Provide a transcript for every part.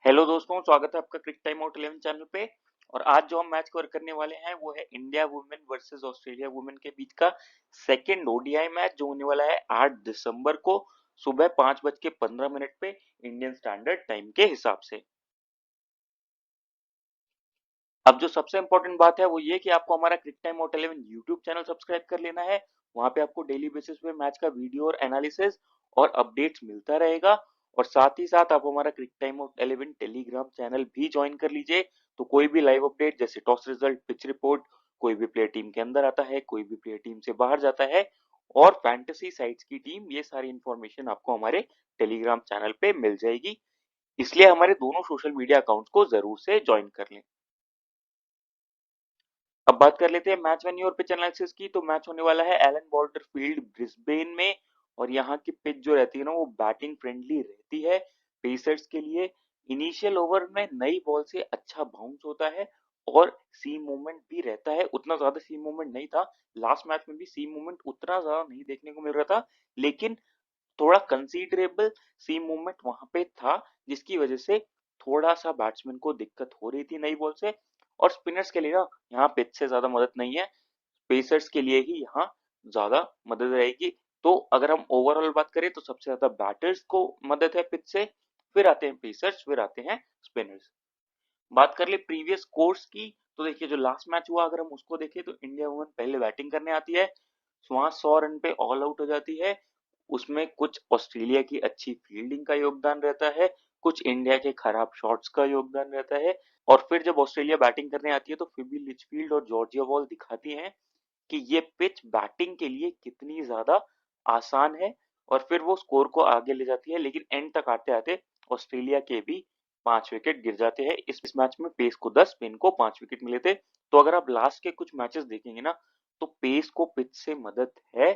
Hello दोस्तों, स्वागत है आपका क्रिकेट टाइम आउट 11 चैनल पे। और आज जो हम मैच कवर करने वाले हैं वो है India women versus Australia women के बीच का सेकंड ओडीआई मैच जो होने वाला है 8 दिसंबर को सुबह 5:15 पे इंडियन स्टैंडर्ड टाइम के हिसाब से। अब जो सबसे इंपॉर्टेंट बात है वो ये कि आपको हमारा cricket time out 11 YouTube channel subscribe कर लेना है। वहां पे आपको डेली बेसिस पे मैच का वीडियो और एनालिसिस और अपडेट्स मिलता रहेगा। और साथ ही साथ आप हमारा cricket time out 11 Telegram channel भी ज्वाइन कर लीजिए। तो कोई भी लाइव अपडेट जैसे टॉस रिजल्ट, पिच रिपोर्ट, कोई भी प्लेयर टीम के अंदर आता है, कोई भी प्लेयर टीम से बाहर जाता है और फैंटेसी साइट्स की टीम, ये सारी इंफॉर्मेशन आपको हमारे टेलीग्राम चैनल पे मिल जाएगी। इसलिए हमारे दोनों सोशल मीडिया अकाउंट्स को जरूर से ज्वाइन कर लें। अब बात कर लेते हैं मैच वेन्यू और पिच एनालिसिस की। तो मैच होने वाला है एलन बॉर्डर फील्ड ब्रिस्बेन में। और यहाँ की पिच जो रहती है ना वो बैटिंग फ्रेंडली रहती है पेसर्स के लिए। इनिशियल ओवर में नई बॉल से अच्छा बाउंस होता है और सीम मूवमेंट भी रहता है। उतना ज्यादा सीम मूवमेंट नहीं था, लास्ट मैच में भी सीम मूवमेंट उतना ज्यादा नहीं देखने को मिल रहा था, लेकिन थोड़ा कंसीडरेबल सीम मूवमेंट वहां पे था, जिसकी वजह से थोड़ा सा बैट्समैन को दिक्कत हो रही थी नई बॉल से। और स्पिनर्स के लिए ना यहाँ पिच से ज्यादा मदद नहीं है, पेसर्स के लिए ही यहाँ ज्यादा मदद रहेगी। तो अगर हम ओवरऑल बात करें तो सबसे ज्यादा बैटर्स को मदद है पिच से, फिर आते हैं पेसर्स, फिर आते हैं स्पिनर्स। बात कर ले प्रीवियस कोर्स की, तो देखिए जो लास्ट मैच हुआ अगर हम उसको देखें तो इंडिया वुमेन पहले बैटिंग करने आती है, वहां 100 रन पे ऑल आउट हो जाती है। उसमें कुछ ऑस्ट्रेलिया की अच्छी फील्डिंग का योगदान रहता है, कुछ इंडिया के खराब शॉट्स का योगदान रहता है। और फिर जब ऑस्ट्रेलिया बैटिंग करने आती है तो फिबी लिचफील्ड और जॉर्जिया वॉल दिखाती हैं कि ये पिच बैटिंग के लिए कितनी ज्यादा आसान है। और फिर वो स्कोर को आगे ले जाती है, लेकिन एंड तक आते आते ऑस्ट्रेलिया के भी 5 विकेट गिर जाते हैं। इस मैच में पेस को 10, स्पिन को 5 विकेट मिले थे। तो अगर आप लास्ट के कुछ मैचेस देखेंगे ना तो पेस को पिच से मदद है,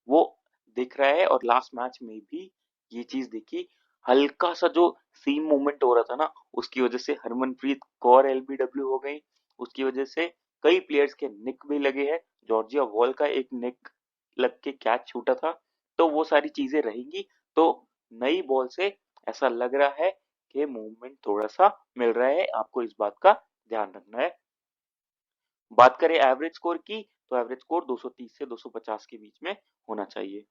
वो दिख रहा है। और लास्ट मैच में भी ये चीज दिखी। हल्का सा जो सीम मूवमेंट हो रहा था ना उसकी वजह से हरमनप्रीत कौर एलबीडब्ल्यू हो गई, उसकी वजह से कई प्लेयर्स के निक भी लगे हैं। जॉर्जिया वॉल का एक निक लग के कैच छूटा था। तो वो सारी चीजें रहेंगी। तो नई बॉल से ऐसा लग रहा है कि मूवमेंट थोड़ा सा मिल रहा है, आपको इस बात का ध्यान रखना है। बात करें एवरेज स्कोर की, तो एवरेज स्कोर 230 से 250 के बीच में होना चाहिए।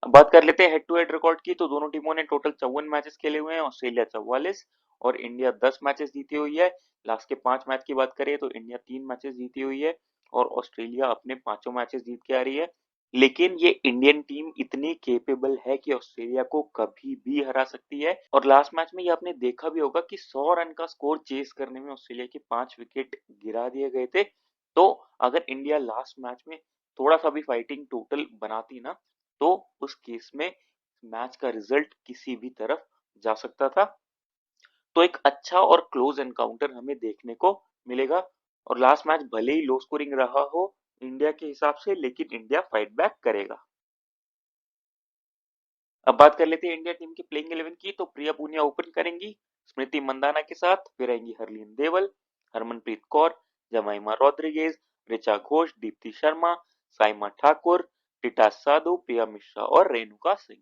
अब बात कर लेते हैं हेड टू हेड रिकॉर्ड की। तो दोनों टीमों ने टोटल 54 मैचेस खेले हुए हैं, ऑस्ट्रेलिया 44 और इंडिया 10 मैचेस जीती हुई है। लास्ट के 5 मैच की बात करें तो इंडिया 3 मैचेस जीती हुई है और ऑस्ट्रेलिया अपने पांचों मैचेस जीत के आ रही है। लेकिन ये इंडियन टीम इतनी केपेबल है कि ऑस्ट्रेलिया को कभी भी हरा सकती है। और लास्ट मैच में ये आपने देखा भी होगा कि 100 रन का स्कोर चेस करने में ऑस्ट्रेलिया के 5 विकेट गिरा दिए गए थे। तो अगर इंडिया लास्ट मैच में थोड़ा सा भी फाइटिंग टोटल बनाती ना तो उस केस में मैच का रिजल्ट किसी भी तरफ जा सकता था। तो एक अच्छा और क्लोज एनकाउंटर हमें देखने को मिलेगा। और लास्ट मैच भले ही लो स्कोरिंग रहा हो इंडिया के हिसाब से, लेकिन इंडिया फाइट बैक करेगा। अब बात कर लेते हैं इंडिया टीम के प्लेइंग 11 की। तो प्रिया पूनिया ओपन करेंगी स्मृति मंदाना के साथ, फिर आएंगी हरलीन देवल, हरमनप्रीत कौर, जमाइमा रॉड्रिगेज, ऋचा घोष, दीप्ति शर्मा, साइमा ठाकुर, टिटा साधु, प्रिया मिश्रा और रेणुका सिंह।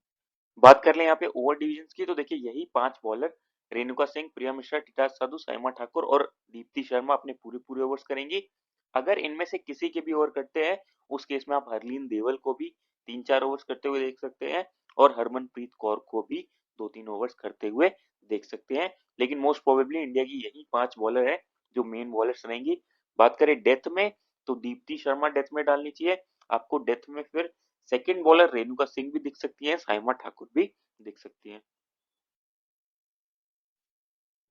बात कर लें यहाँ पे ओवर डिविजन की, तो देखिए यही 5 बॉलर रेणुका सिंह, प्रिया मिश्रा, टिटा साधु, साइमा ठाकुर और दीप्ति शर्मा अपने पूरे पूरे ओवर्स करेंगी। अगर इनमें से किसी के भी ओवर कटते हैं उस केस में आप हरलीन देवल को भी 3-4 ओवर्स करते हुए देख सकते हैं और हरमनप्रीत कौर को भी 2-3 ओवर्स करते हुए देख सकते हैं। लेकिन मोस्ट प्रोबेबली इंडिया की यही 5 बॉलर है जो मेन बॉलर्स रहेंगी। बात करें डेथ में, तो दीप्ति शर्मा डेथ में डालनी चाहिए आपको। डेथ में फिर सेकंड बॉलर रेणुका सिंह भी दिख सकती है, साइमा ठाकुर भी दिख सकती है।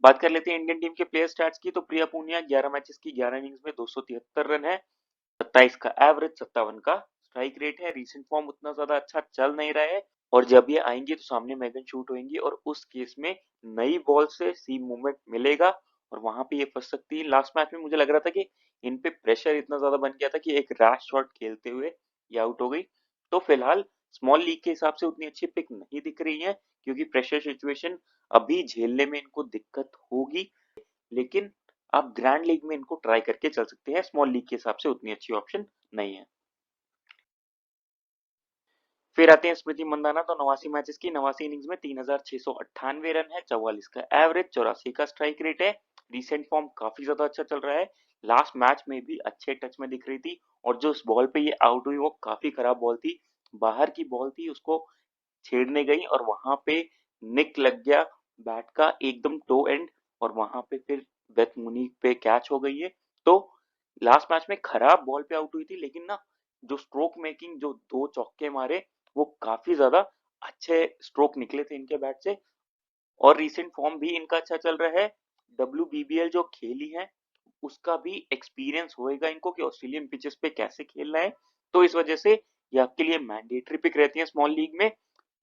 बात कर लेते हैं इंडियन टीम के प्लेयर स्टैट्स की। तो प्रिया पूनिया 11 मैचेस की 11 इनिंग्स में 273 रन है, 27 का एवरेज, 57 का स्ट्राइक रेट है। रीसेंट फॉर्म उतना ज्यादा अच्छा चल नहीं रहा है और जब ये आएंगे तो सामने मैगन शूट होंगी और उस केस में नई बॉल से सीम मूवमेंट मिलेगा और वहां पे ये फंस सकती है। लास्ट मैच में मुझे लग रहा था कि इन पे प्रेशर इतना ज्यादा बन गया था कि एक रैश शॉट खेलते हुए ये आउट हो गई। तो फिलहाल स्मॉल लीग के हिसाब से उतनी अच्छी पिक नहीं दिख रही है, क्योंकि प्रेशर सिचुएशन अभी झेलने में इनको दिक्कत होगी। लेकिन आप ग्रैंड लीग में इनको ट्राई करके चल सकते हैं, स्मॉल लीग के हिसाब से उतनी अच्छी ऑप्शन नहीं है। फिर आते हैं स्मृति मंदाना, तो 89 मैचेस की 89 इनिंग्स में 3698 रन है, 44 का एवरेज, 84 का स्ट्राइक रेट है। रिसेंट फॉर्म काफी ज्यादा अच्छा चल रहा है। लास्ट मैच में भी अच्छे टच में दिख रही थी, और जो उस बॉल पे ये आउट हुई वो काफी खराब बॉल थी, बाहर की बॉल थी, उसको छेड़ने गई और वहां पे निक लग गया बैट का एकदम टो एंड, और वहां पे फिर बेथ मुनी पे कैच हो गई है। तो लास्ट मैच में खराब बॉल पे आउट हुई थी, लेकिन ना जो स्ट्रोक मेकिंग, जो दो चौके मारे, वो काफी ज्यादा अच्छे स्ट्रोक निकले थे इनके बैट से। और रिसेंट फॉर्म भी इनका अच्छा चल रहा है। WBBL जो खेली है उसका भी एक्सपीरियंस होएगा इनको कि ऑस्ट्रेलियन पिचेस पे कैसे खेलना है। तो इस वजह से ये आपके लिए मैंडेटरी पिक रहती है स्मॉल लीग में।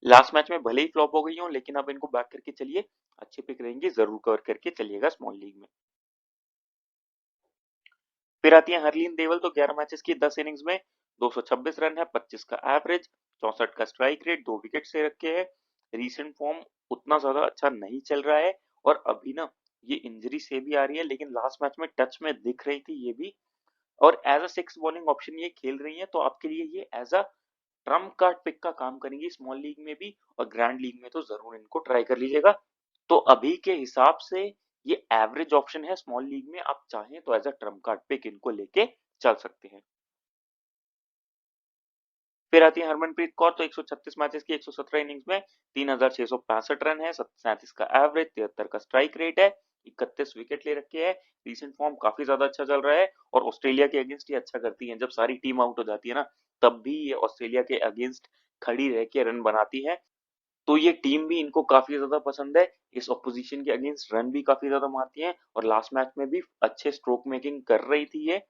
लास्ट मैच में भले ही फ्लॉप हो गई हो, लेकिन अब इनको बैक करके चलिए, अच्छे पिक रहेंगे, जरूर कवर करके चलिएगा स्मॉल लीग में। फिर आती है हरलीन देवल, तो 11 मैचेस की 10 इनिंग्स में 226 रन है, 25 का एवरेज, 64 का स्ट्राइक रेट, 2 विकेट से रखे है। रीसेंट फॉर्म उतना ज्यादा अच्छा नहीं चल रहा है, और अभी ना ये इंजरी से भी आ रही है, लेकिन लास्ट मैच में टच में दिख रही थी ये भी। और as a six bowling option ये खेल रही है, तो आपके लिए ये as a trump card pick का काम करेंगी स्मॉल लीग में भी, और ग्रैंड लीग में तो जरूर इनको ट्राई कर लीजिएगा। तो अभी के हिसाब से ये एवरेज ऑप्शन है स्मॉल लीग में, आप चाहें तो as a trump card pick इनको लेके चल सकते हैं। फिर आती है हरमनप्रीत कौर, तो 136 मैचेस की 117 इनिंग्स में 3665 रन है, 37 का एवरेज, 73 का स्ट्राइक रेट है, 31 विकेट ले रखे हैं। रिसेंट फॉर्म काफी ज्यादा अच्छा चल रहा है, और ऑस्ट्रेलिया के अगेंस्ट ये अच्छा करती है। जब सारी टीम आउट हो जाती है ना, तब भी ये ऑस्ट्रेलिया के अगेंस्ट खड़ी रह के रन बनाती है। तो ये टीम भी इनको काफी ज्यादा पसंद है, इस ऑपोजिशन के अगेंस्ट रन भी काफी ज्यादा मारती है, और लास्ट मैच में भी अच्छे स्ट्रोक मेकिंग कर रही थी ये।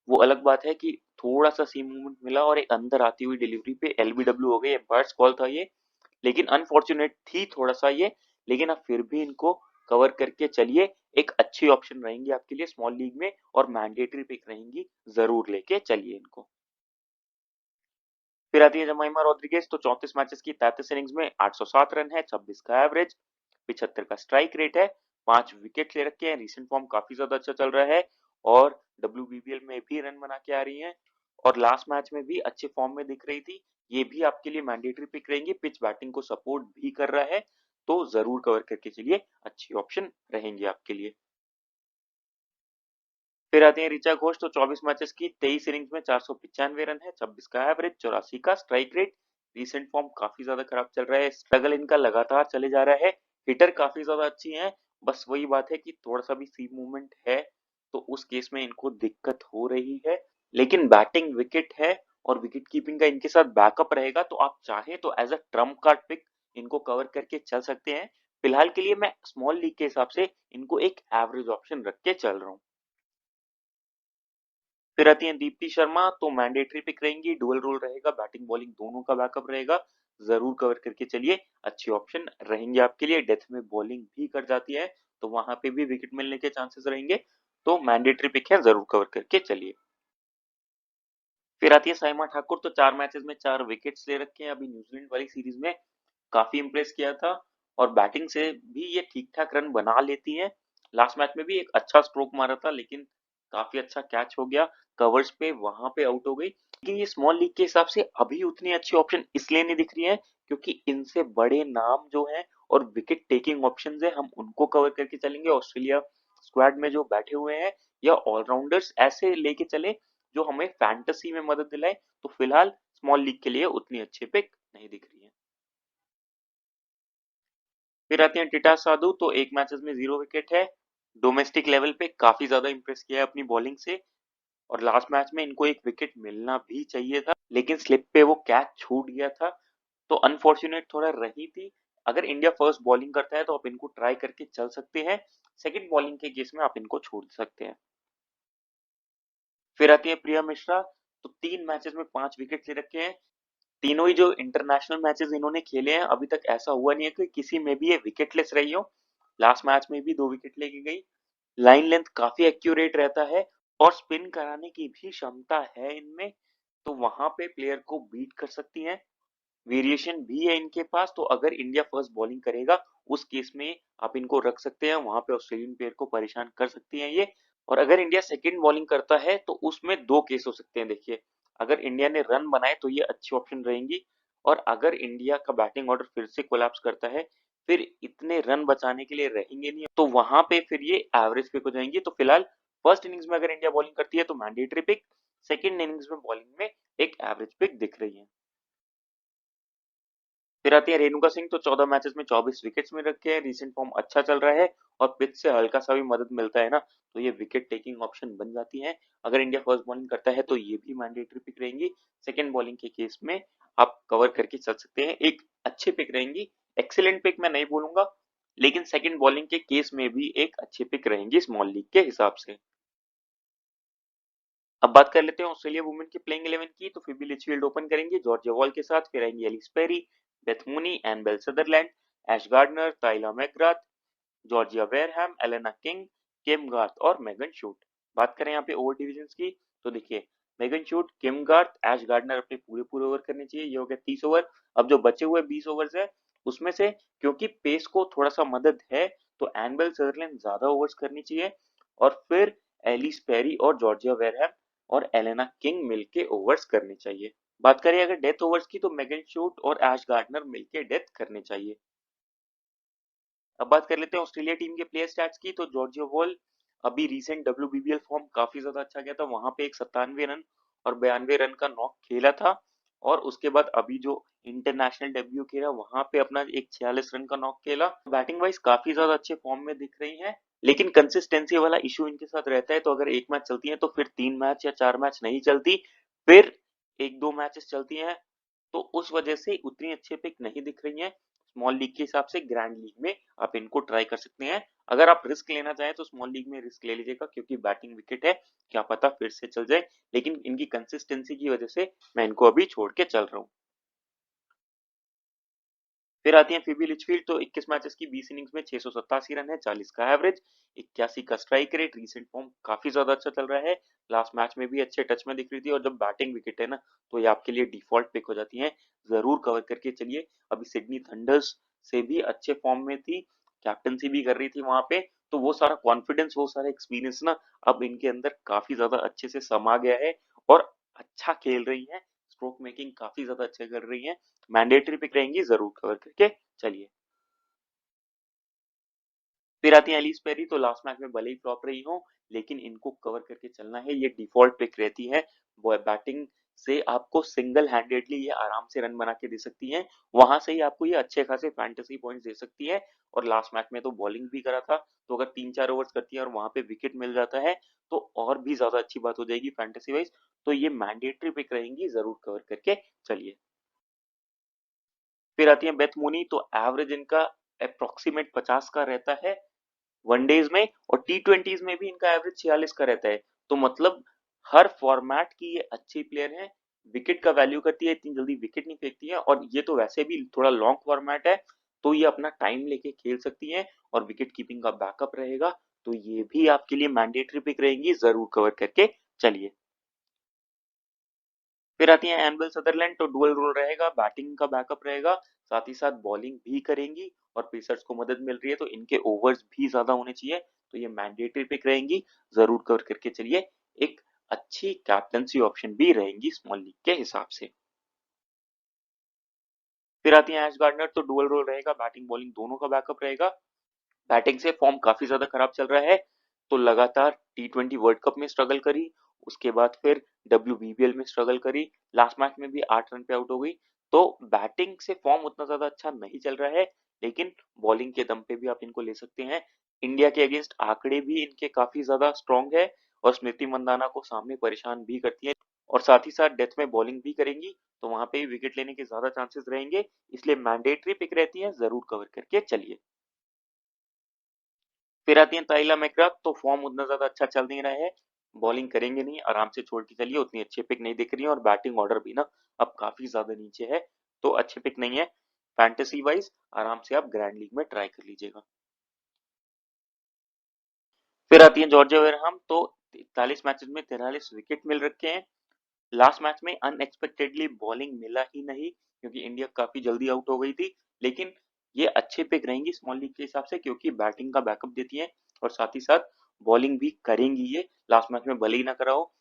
वो अलग बात है कि थोड़ा सा सी मूवमेंट मिला और एक अंदर आती हुई डिलीवरी पे LBW हो गई, एम्पायर्स कॉल था ये, लेकिन अनफॉर्चुनेट थी थोड़ा सा ये। लेकिन आप फिर भी इनको कवर करके चलिए, एक अच्छी ऑप्शन रहेंगी आपके लिए स्मॉल लीग में, और मैंडेटरी पिक रहेंगी, जरूर लेके चलिए इनको। फिर आती है जमाइमा रोड्रिगेज, तो 34 मैचेस की 33 इनिंग्स में 807 रन है, 26 का एवरेज, 75 का स्ट्राइक रेट है, 5 विकेट ले रखे हैं। रिसेंट फॉर्म काफी ज्यादा अच्छा चल रहा है, और WBBL में भी रन बना के आ रही हैं, और लास्ट मैच में भी अच्छे फॉर्म में दिख रही थी। ये भी आपके लिए मैंडेटरी पिक रहेंगे, पिच बैटिंग को सपोर्ट भी कर रहा है, तो जरूर कवर करके चलिए, अच्छी ऑप्शन रहेंगे आपके लिए। फिर आते हैं ऋचा घोष, तो 24 मैचेस की 23 इनिंग्स में 495 रन है, 26 का एवरेज, 84 का स्ट्राइक रेट। रिसेंट फॉर्म काफी ज्यादा खराब चल रहा है, स्ट्रगल इनका लगातार चले जा रहा है। हिटर काफी ज्यादा अच्छी हैं, बस वही बात है कि थोड़ा सा भी सी मूवमेंट है, तो उस केस में इनको दिक्कत हो रही है। लेकिन बैटिंग विकेट है, और विकेट कीपिंग का इनके साथ बैकअप रहेगा, तो आप चाहें तो as a trump card pick इनको कवर करके चल सकते हैं। फिलहाल के लिए मैं स्मॉल लीग के हिसाब से इनको एक एवरेज ऑप्शन रख के चल रहा हूँ। फिर आती हैं दीप्ति शर्मा, तो मैंडेटरी पिक रहेंगी, डुअल रोल रहेगा, बैटिंग बॉलिंग दोनों का बैकअप रहेगा, जरूर कवर करके चलिए, अच्छी ऑप्शन रहेंगे आपके लिए। डेथ में बॉलिंग भी कर जाती है, तो वहां पे भी विकेट मिलने के चांसेस रहेंगे, तो मैंडेटरी पिक है, जरूर कवर करके चलिए। फिर आती है साइमा ठाकुर, तो 4 मैचेस में 4 विकेट्स ले रखे हैं, अभी न्यूजीलैंड वाली सीरीज में काफी इंप्रेस किया था, और बैटिंग से भी ये ठीक ठाक रन बना लेती हैं। लास्ट मैच में भी एक अच्छा स्ट्रोक मारा था, लेकिन काफी अच्छा कैच हो गया, कवर्स पे वहां पे आउट हो गई। लेकिन ये स्मॉल लीग के हिसाब से अभी उतनी अच्छी ऑप्शन इसलिए नहीं दिख रही है, क्योंकि इनसे बड़े नाम जो हैं और विकेट टेकिंग ऑप्शंस है, हम उनको कवर करके चलेंगे। ऑस्ट्रेलिया स्क्वाड में जो बैठे हुए हैं, या ऑलराउंडर्स ऐसे लेके चले जो हमें फैंटेसी में मदद दिलाए, तो फिलहाल स्मॉल लीग के लिए उतनी अच्छी पिक नहीं दिख रही है। फिर आते हैं टिटा साधु, तो एक मैचेस में 0 विकेट है, डोमेस्टिक लेवल पे काफी ज्यादा इंप्रेस किया है अपनी बॉलिंग से, और लास्ट मैच में इनको एक विकेट मिलना भी चाहिए था, लेकिन स्लिप पे वो कैच छूट गया था, तो अनफॉर्चुनेट थोड़ा रही थी। अगर इंडिया फर्स्ट बॉलिंग करता है तो आप इनको ट्राई करके चल सकते हैं, सेकंड बॉलिंग के केस में आप इनको छोड़ सकते हैं। फिर आती है प्रिया मिश्रा, तो 3 मैचेस में 5 विकेट ले रखे हैं, तीनों ही जो इंटरनेशनल मैचेस इन्होंने खेले हैं, अभी तक ऐसा हुआ नहीं है कि किसी में भी ये विकेटलेस रही हो। लास्ट मैच में भी 2 विकेट लेके गई। लाइन लेंथ काफी एक्यूरेट रहता है, और स्पिन कराने की भी क्षमता है इनमें, तो वहां पे प्लेयर को बीट कर सकती हैं। वेरिएशन भी है इनके पास, तो अगर इंडिया फर्स्ट बॉलिंग करेगा उस केस में आप इनको रख सकते हैं, वहां पे ऑस्ट्रेलियन प्लेयर को परेशान कर सकती हैं ये। और अगर इंडिया सेकंड बॉलिंग करता है तो उसमें दो केस हो सकते हैं, देखिए, अगर इंडिया ने रन बनाए तो ये अच्छी ऑप्शन रहेंगी, और अगर इंडिया का बैटिंग ऑर्डर फिर से कोलैप्स करता है, फिर इतने रन बचाने के लिए रहेंगे नहीं, तो वहां पे फिर ये एवरेज पिक हो जाएंगी। तो फिलहाल फर्स्ट इनिंग्स में अगर इंडिया बॉलिंग करती है तो मैंडेटरी पिक, सेकेंड इनिंग्स में बॉलिंग में एक एवरेज पिक दिख रही है। फिर आती है रेणुका सिंह, तो 14 मैचेस में 24 विकेट्स में रखे हैं, रिसेंट फॉर्म अच्छा चल रहा है और पिच से हल्का सा भी मदद मिलता है ना, तो ये विकेट टेकिंग ऑप्शन बन जाती है। अगर इंडिया फर्स्ट बॉलिंग करता है तो ये भी मैंडेटरी पिक रहेंगी। सेकंड बॉलिंग के केस में आप कवर करके चल सकते हैं, एक अच्छी पिक रहेंगी। एक्सीलेंट पिक मैं नहीं बोलूंगा, लेकिन सेकंड बॉलिंग के केस में भी एक अच्छी पिक रहेंगी स्मॉल लीग के हिसाब से। अब बात कर लेते हैं ऑस्ट्रेलिया वुमेन की प्लेइंग 11 की, तो फिबी लिचफील्ड ओपन करेंगे जॉर्जिया वॉल के साथ, फिर आएंगे Ellyse Perry, Beth Mooney, Annabel Sutherland, Ash Gardner, Tahlia McGrath, Georgia Wareham, Alana King, Kim Garth और मेगन शूट। बात करें यहाँ पे ओवर डिविजन की, तो देखिए Megan Schutt, Kim Garth, Ash Gardner अपने पूरे पूरे ओवर करने चाहिए, ये हो गया 30 ओवर। अब जो बचे हुए 20 ओवर्स है उसमें से क्योंकि पेस को थोड़ा सा मदद है, तो एनबेल सदरलैंड ज्यादा ओवर्स करनी चाहिए, और फिर एलिस पेरी और जॉर्जिया वेयरहैम और एलेना किंग मिलके ओवर्स करने चाहिए। बात करें अगर डेथ ओवर्स की, तो मेगन शूट और एश गार्डनर मिलके डेथ करने चाहिए। अब बात कर लेते हैं ऑस्ट्रेलिया टीम के प्लेयर स्टैट्स की, तो जॉर्जिया वॉल अभी रीसेंट डब्ल्यूबीबीएल फॉर्म काफी ज्यादा अच्छा गया था, वहां पे एक 97 रन और 92 रन का नॉक खेला था, और उसके बाद अभी जो इंटरनेशनल डेब्यू खेला वहां पे अपना एक 46 रन का नॉक खेला। बैटिंग वाइज काफी ज्यादा अच्छे फॉर्म में दिख रही है, लेकिन कंसिस्टेंसी वाला इशू इनके साथ रहता है, तो अगर एक मैच चलती है तो फिर 3 मैच या 4 मैच नहीं चलती, फिर एक दो मैचेस चलती हैं, तो उस वजह से उतनी अच्छी पिक नहीं दिख रही है। स्मॉल लीग के हिसाब से ग्रैंड लीग में आप इनको ट्राई कर सकते हैं। अगर आप रिस्क लेना चाहें तो स्मॉल लीग में रिस्क ले लीजिएगा, क्योंकि बैटिंग विकेट है, क्या पता फिर से चल जाए, लेकिन इनकी कंसिस्टेंसी की वजह से मैं इनको अभी छोड़ के चल रहा हूँ। फिर आती है फिबी लिचफील्ड, तो 21 मैचेस की 20 इनिंग्स में 687 रन है, 40 का एवरेज, 81 का स्ट्राइक रेट, रीसेंट फॉर्म काफी ज्यादा अच्छा चल रहा है, लास्ट मैच में भी अच्छे टच में दिख रही थी, और जब बैटिंग विकेट है ना तो ये आपके लिए डिफॉल्ट पिक हो जाती है, जरूर कवर करके चलिए। अभी सिडनी थंडर्स से भी अच्छे फॉर्म में थी, कैप्टनसी भी कर रही थी वहां पे, तो वो सारा कॉन्फिडेंस, वो सारा एक्सपीरियंस ना अब इनके अंदर काफी ज्यादा अच्छे से समा गया है, और अच्छा खेल रही है, स्ट्रोक मेकिंग काफी ज्यादा अच्छे कर रही है। मैंडेटरी पिक रहेंगी, जरूर कवर करके चलिए। फिर आती है एलिस पेरी, तो लास्ट मैच में भले ही फ्लॉप रही हो, लेकिन इनको कवर करके चलना है, ये डिफॉल्ट पिक रहती है। वो बैटिंग से आपको सिंगल हैंडेडली ये आराम से रन बना के दे सकती हैं, वहां से ही आपको ये अच्छे खासे फैंटेसी पॉइंट्स दे सकती है। और लास्ट मैच में तो बॉलिंग भी करा था, तो अगर 3-4 ओवर्स करती है और वहां पे विकेट मिल जाता है तो और भी ज्यादा अच्छी बात हो जाएगी फैंटेसी वाइज, तो ये मैंडेटरी पिक रहेंगी, जरूर कवर करके चलिए। फिर आती है बेथ मूनी, तो एवरेज इनका अप्रोक्सीमेट 50 का रहता है वनडेज में, और टी20 में भी इनका एवरेज 46 का रहता है, तो मतलब हर फॉर्मेट की ये अच्छी प्लेयर है। विकेट का वैल्यू करती है, इतनी जल्दी विकेट नहीं फेंकती है, और ये तो वैसे भी थोड़ा लॉन्ग फॉर्मेट है, तो ये अपना टाइम लेके खेल सकती है, और विकेट कीपिंग का बैकअप रहेगा, तो ये भी आपके लिए मैंडेटरी पिक रहेंगी, जरूर कवर करके चलिए। फिर आती है एनबेल सदरलैंड, तो डुअल रोल रहेगा, बैटिंग का बैकअप रहेगा, साथ ही साथ बॉलिंग भी करेंगी, और पेसर्स को मदद मिल रही है तो इनके ओवर्स भी ज्यादा होने चाहिए, तो ये मैंडेटरी पिक रहेंगी, जरूर कवर करके चलिए। एक अच्छी कैप्टनसी ऑप्शन भी रहेंगी स्मॉल लीग के हिसाब से। फिर आती है एश गार्डनर, तो डुअल रोल रहेगा, बैटिंग बॉलिंग दोनों का बैकअप रहेगा, बैटिंग से फॉर्म काफी ज्यादा खराब चल रहा है, तो लगातार टी20 वर्ल्ड कप में स्ट्रगल करी, उसके बाद फिर डब्ल्यूबीबीएल में स्ट्रगल करी, लास्ट मैच में भी 8 रन पे आउट हो गई, तो बैटिंग से फॉर्म उतना ज्यादा अच्छा नहीं चल रहा है, लेकिन बॉलिंग के दम पे भी आप इनको ले सकते हैं। इंडिया के अगेंस्ट आंकड़े भी इनके काफी ज्यादा स्ट्रॉन्ग है, और स्मृति मंदाना को सामने परेशान भी करती है, और साथ ही साथ डेथ में बॉलिंग भी करेंगी, तो वहां पे विकेट लेने के ज्यादा चांसेस रहेंगे, इसलिए मैंडेटरी पिक रहती है, जरूर कवर करके चलिए। फिर आती है ताइला मैकग्राथ, तो फॉर्म उतना ज्यादा अच्छा चल नहीं रहा है, बॉलिंग करेंगे नहीं, आराम से छोड़ के चलिए, उतनी अच्छी पिक नहीं दिख रही है, और बैटिंग ऑर्डर भी ना अब काफी ज्यादा नीचे है, तो अच्छी पिक नहीं है। फैंटेसी वाइज आराम से आप ग्रैंड लीग में ट्राई कर लीजिएगा। फिर आती है जॉर्जिया वेरहम, तो 41 मैचेस में 43 विकेट मिल रखे हैं, लास्ट मैच में अनएक्सपेक्टेडली बॉलिंग मिला ही नहीं, क्योंकि इंडिया काफी जल्दी आउट हो गई थी, लेकिन ये अच्छे पिक रहेंगी स्मॉल लीग के हिसाब से, क्योंकि बैटिंग का बैकअप देती है, और साथ ही साथ बॉलिंग भी करेंगी ये, लास्ट मैच में भले ही ना करा हो,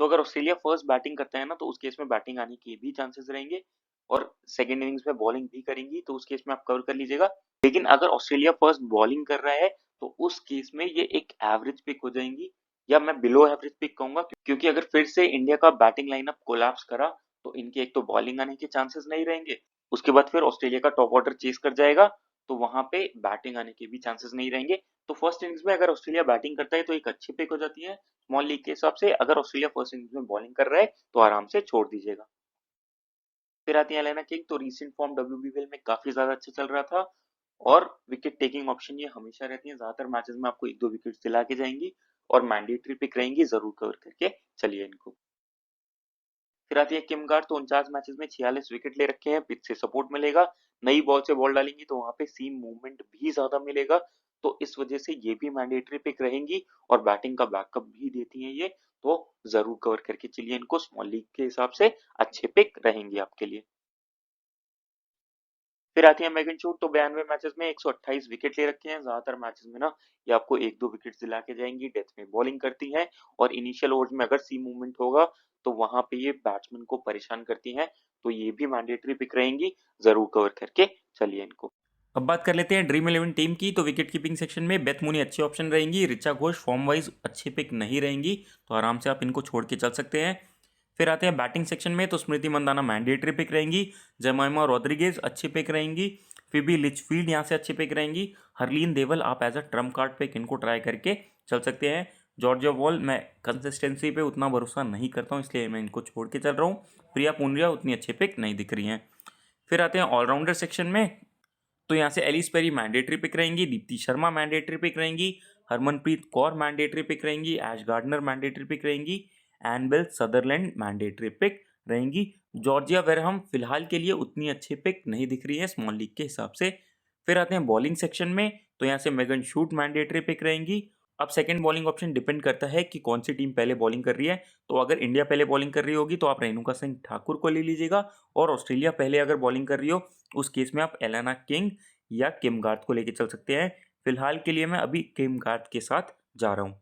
तो अगर ऑस्ट्रेलिया फर्स्ट बैटिंग करता है ना तो उस केस में बैटिंग आने के भी चांसेस रहेंगे, और सेकंड इनिंग्स में बॉलिंग भी करेंगी, तो उस केस में आप कवर कर लीजिएगा। लेकिन अगर ऑस्ट्रेलिया फर्स्ट बॉलिंग कर रहा है तो उस केस में ये एक एवरेज पिक हो जाएंगी, या मैं बिलो एवरेज पिक कहूंगा, क्योंकि अगर फिर से इंडिया का बैटिंग लाइनअप कोलैप्स करा तो इनके एक तो बॉलिंग आने के चांसेस नहीं रहेंगे, उसके बाद फिर ऑस्ट्रेलिया का टॉप ऑर्डर चेस कर जाएगा, तो वहां पे बैटिंग आने के भी चांसेस नहीं रहेंगे। तो फर्स्ट इनिंग्स में अगर ऑस्ट्रेलिया बैटिंग करता है तो एक अच्छी पिक हो जाती है स्मॉल लीग के हिसाब से। अगर ऑस्ट्रेलिया फर्स्ट इनिंग्स में बॉलिंग कर रहा है तो आराम से छोड़ दीजिएगा। फिर आती है एलेना किंग। तो रीसेंट फॉर्म डब्ल्यूबीएल में काफी ज्यादा अच्छा चल रहा था और विकेट टेकिंग ऑप्शन ये हमेशा रहती है, ज्यादातर मैचेस में आपको एक दो विकेट दिला के जाएंगी और मैंडेटरी पिक रहेंगी, जरूर कवर करके चलिए इनको। फिर आती है किम गार्ड। तो 49 मैचेस में 46 विकेट ले रखे हैं, पिच से सपोर्ट मिलेगा, नई बॉल से बॉल डालेंगी तो वहां पे सीम मूवमेंट भी ज्यादा मिलेगा, तो इस वजह से ये भी मैंडेटरी पिक रहेंगी और बैटिंग का बैकअप भी देती हैं ये, तो जरूर कवर करके चलिए इनको, स्मॉल लीग के हिसाब से अच्छे पिक रहेंगे आपके लिए। फिर आती है मेगन शूट। तो 92 मैचेस में 128 विकेट ले रखे हैं, ज्यादातर मैचेस में ना ये आपको एक दो विकेट दिला के जाएंगी, डेथ में बॉलिंग करती हैं और इनिशियल ओवर्स में अगर सी मूवमेंट होगा तो वहां पे ये बैट्समैन को परेशान करती हैं, तो ये भी मैंडेटरी पिक रहेंगी, जरूर कवर करके चलिए इनको। अब बात कर लेते हैं ड्रीम 11 टीम की। तो विकेट कीपिंग सेक्शन में बेथ मूनी अच्छी ऑप्शन रहेंगी, ऋचा घोष फॉर्म वाइज अच्छी पिक नहीं रहेंगी, तो आराम से आप इनको छोड़ के चल सकते हैं। फिर आते हैं बैटिंग सेक्शन में। तो स्मृति मंदाना मैंडेटरी पिक रहेंगी, जमाइमा रॉड्रिगेज अच्छी पिक रहेंगी, फिबी लिचफील्ड यहाँ से अच्छी पिक रहेंगी, हरलीन देवल आप as a trump card pick इनको ट्राई करके चल सकते हैं। जॉर्जिया वॉल मैं कंसिस्टेंसी पे उतना भरोसा नहीं करता हूँ, इसलिए मैं इनको छोड़ के चल रहा हूँ। प्रिया पुनिया उतनी अच्छी पिक नहीं दिख रही हैं। फिर आते हैं ऑलराउंडर सेक्शन में। तो यहाँ से एलिस पेरी मैंडेटरी पिक रहेंगी, दीप्ति शर्मा मैंडेटरी पिक रहेंगी, हरमनप्रीत कौर मैंडेटरी पिक रहेंगी, ऐश गार्डनर मैंडेटरी पिक रहेंगी, एनबेल सदरलैंड मैंडेटरी पिक रहेंगी। जॉर्जिया वेरहम फिलहाल के लिए उतनी अच्छी पिक नहीं दिख रही है स्मॉल लीग के हिसाब से। फिर आते हैं बॉलिंग सेक्शन में। तो यहाँ से मेगन शूट मैंडेटरी पिक रहेंगी। अब सेकंड बॉलिंग ऑप्शन डिपेंड करता है कि कौन सी टीम पहले बॉलिंग कर रही है, तो अगर इंडिया पहले बॉलिंग कर रही होगी तो आप रेणुका सिंह ठाकुर को ले लीजिएगा, और ऑस्ट्रेलिया पहले अगर बॉलिंग कर रही हो उस केस में आप एलेना किंग या किम गार्थ को लेके चल सकते हैं। फिलहाल के लिए मैं अभी किम गार्थ के साथ जा रहा हूँ।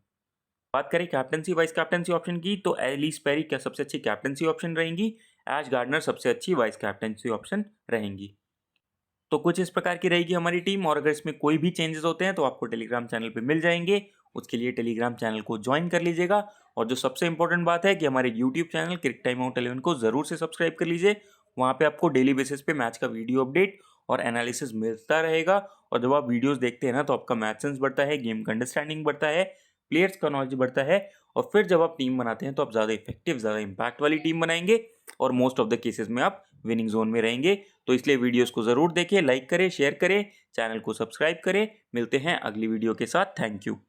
बात करें कैप्टनसी वाइस कैप्टनसी ऑप्शन की, तो एलिस पेरी क्या सबसे अच्छी कैप्टनसी ऑप्शन रहेंगी, ऐश गार्डनर सबसे अच्छी वाइस कैप्टनसी ऑप्शन रहेंगी। तो कुछ इस प्रकार की रहेगी हमारी टीम, और अगर इसमें कोई भी चेंजेस होते हैं तो आपको टेलीग्राम चैनल पे मिल जाएंगे, उसके लिए टेलीग्राम चैनल को ज्वाइन कर लीजिएगा। और जो सबसे इंपॉर्टेंट बात है कि हमारे यूट्यूब चैनल क्रिक टाइम आउट 11 को जरूर से सब्सक्राइब कर लीजिए, वहाँ पे आपको डेली बेसिस पे मैच का वीडियो अपडेट और एनालिसिस मिलता रहेगा। और जब आप वीडियोस देखते हैं ना तो आपका मैथ सेंस बढ़ता है, गेम का अंडरस्टैंडिंग बढ़ता है, प्लेयर्स का नॉलेज बढ़ता है, और फिर जब आप टीम बनाते हैं तो आप ज़्यादा इफेक्टिव, ज़्यादा इम्पैक्ट वाली टीम बनाएंगे और मोस्ट ऑफ द केसेस में आप विनिंग जोन में रहेंगे। तो इसलिए वीडियोस को ज़रूर देखें, लाइक करें, शेयर करें, चैनल को सब्सक्राइब करें। मिलते हैं अगली वीडियो के साथ। Thank you.